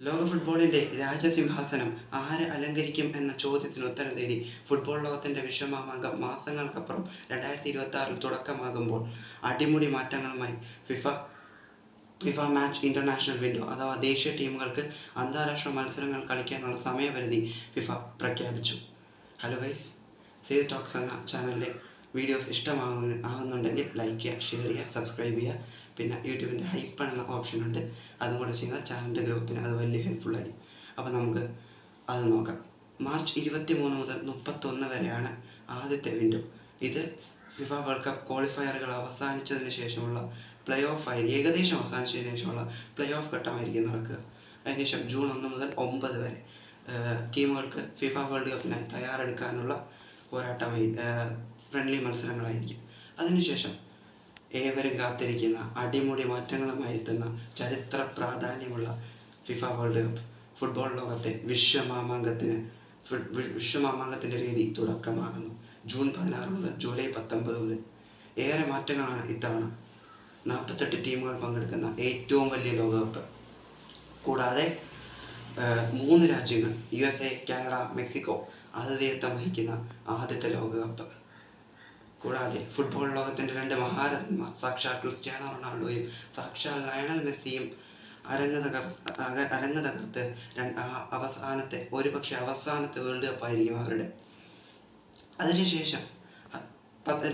ലോക ഫുട്ബോളിൻ്റെ രാജസിംഹാസനം ആര് അലങ്കരിക്കും എന്ന ചോദ്യത്തിന് ഉത്തരം തേടി ഫുട്ബോൾ ലോകത്തിൻ്റെ വിശ്വമാമാങ്കം മാസങ്ങൾക്കപ്പുറം 2026 തുടക്കമാകുമ്പോൾ അടിമുടി മാറ്റങ്ങളുമായി ഫിഫ മാച്ച് ഇൻ്റർനാഷണൽ വിൻഡോ അഥവാ ദേശീയ ടീമുകൾക്ക് അന്താരാഷ്ട്ര മത്സരങ്ങൾ കളിക്കാനുള്ള സമയപരിധി ഫിഫ പ്രഖ്യാപിച്ചു. ഹലോ ഗൈസ്, സേവ് ടോക്സ് എന്ന ചാനലിലെ വീഡിയോസ് ഇഷ്ടമാകുന്നുണ്ടെങ്കിൽ ലൈക്ക് ചെയ്യുക, ഷെയർ ചെയ്യുക, സബ്സ്ക്രൈബ് ചെയ്യുക. പിന്നെ യൂട്യൂബിൻ്റെ ഹൈപ്പ് എന്ന ഓപ്ഷൻ ഉണ്ട്, അതും കൂടെ ചെയ്താൽ ചാനലിൻ്റെ ഗ്രോത്തിന് അത് വലിയ ഹെൽപ്ഫുള്ളായിരിക്കും. അപ്പോൾ നമുക്ക് അത് നോക്കാം. മാർച്ച് 23 മുതൽ 31 വരെയാണ് ആദ്യത്തെ വിൻഡോ. ഇത് ഫിഫ വേൾഡ് കപ്പ് ക്വാളിഫയറുകൾ അവസാനിച്ചതിന് ശേഷമുള്ള പ്ലേ ഓഫ് ഏകദേശം അവസാനിച്ചതിന് ശേഷമുള്ള പ്ലേ ഓഫ് ഘട്ടമായിരിക്കും നടക്കുക. അതിനുശേഷം ജൂൺ 1 മുതൽ 9 വരെ ടീമുകൾക്ക് ഫിഫ വേൾഡ് കപ്പിനായി തയ്യാറെടുക്കാനുള്ള പോരാട്ടമായി ഫ്രണ്ട്ലി മത്സരങ്ങളായിരിക്കും. അതിനുശേഷം ഏവരും കാത്തിരിക്കുന്ന അടിമുടി മാറ്റങ്ങളുമായി എത്തുന്ന ചരിത്ര പ്രാധാന്യമുള്ള ഫിഫ വേൾഡ് കപ്പ് ഫുട്ബോൾ ലോകത്തെ വിശ്വമാമാങ്കത്തിൻ്റെ രീതി തുടക്കമാകുന്നു. ജൂൺ 16 മുതൽ ജൂലൈ 19 മുതൽ ഏറെ മാറ്റങ്ങളാണ് ഇത്തവണ. 48 ടീമുകൾ പങ്കെടുക്കുന്ന ഏറ്റവും വലിയ ലോകകപ്പ്. കൂടാതെ 3 രാജ്യങ്ങൾ USA, കാനഡ, മെക്സിക്കോ ആതിഥേയത്വം വഹിക്കുന്ന ആദ്യത്തെ ലോകകപ്പ്. കൂടാതെ ഫുട്ബോൾ ലോകത്തിൻ്റെ 2 മഹാരഥന്മാർ സാക്ഷാൽ ക്രിസ്ത്യാനോ റൊണാൾഡോയും സാക്ഷാൽ ലയണൽ മെസ്സിയും അരങ്ങ് തകർത്ത് അവസാനത്തെ വേൾഡ് കപ്പായിരിക്കും അവരുടെ. അതിനുശേഷം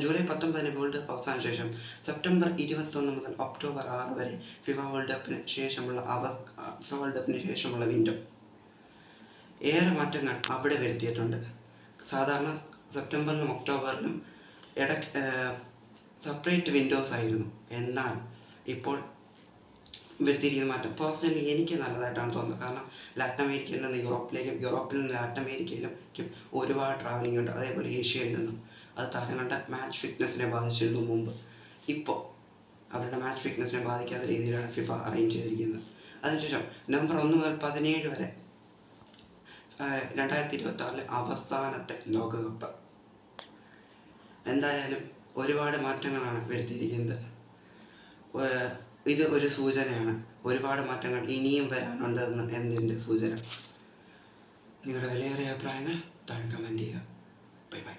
ജൂലൈ 19 വേൾഡ് കപ്പ് അവസാന ശേഷം സെപ്റ്റംബർ 21 മുതൽ ഒക്ടോബർ 6 വരെ ഫിഫ വേൾഡ് കപ്പിന് ശേഷമുള്ള വിൻഡോ. ഏറെ മാറ്റങ്ങൾ അവിടെ വരുത്തിയിട്ടുണ്ട്. സാധാരണ സെപ്റ്റംബറിലും ഒക്ടോബറിലും സെപ്പറേറ്റ് വിൻഡോസ് ആയിരുന്നു. എന്നാൽ ഇപ്പോൾ വരുത്തിയിരിക്കുന്ന മാറ്റം പേഴ്സണലി എനിക്ക് നല്ലതായിട്ടാണ് തോന്നുന്നത്. കാരണം ലാറ്റിൻ അമേരിക്കയിൽ നിന്ന് യൂറോപ്പിൽ നിന്ന് ലാറ്റിൻ അമേരിക്കയിലേക്കും ഒരുപാട് ട്രാവലിംഗ് ഉണ്ട്. അതേപോലെ ഏഷ്യയിൽ നിന്നും അത് താരങ്ങളുടെ മാച്ച് ഫിറ്റ്നസ്സിനെ ബാധിച്ചിരുന്നു മുമ്പ്. ഇപ്പോൾ അവരുടെ മാച്ച് ഫിറ്റ്നസ്സിനെ ബാധിക്കാത്ത രീതിയിലാണ് ഫിഫ അറേഞ്ച് ചെയ്തിരിക്കുന്നത്. അതിനുശേഷം നവംബർ 1 മുതൽ 17 വരെ 2026 അവസാനത്തെ ലോകകപ്പ്. എന്തായാലും ഒരുപാട് മാറ്റങ്ങളാണ് വരുത്തിയിരിക്കുന്നത്. ഇത് ഒരു സൂചനയാണ്. ഒരുപാട് മാറ്റങ്ങൾ ഇനിയും വരാനുണ്ടെന്ന് എന്നതിൻ്റെ സൂചന. നിങ്ങളുടെ വിലയേറിയ അഭിപ്രായങ്ങൾ താഴെ കമൻറ്റ് ചെയ്യുക. Bye bye.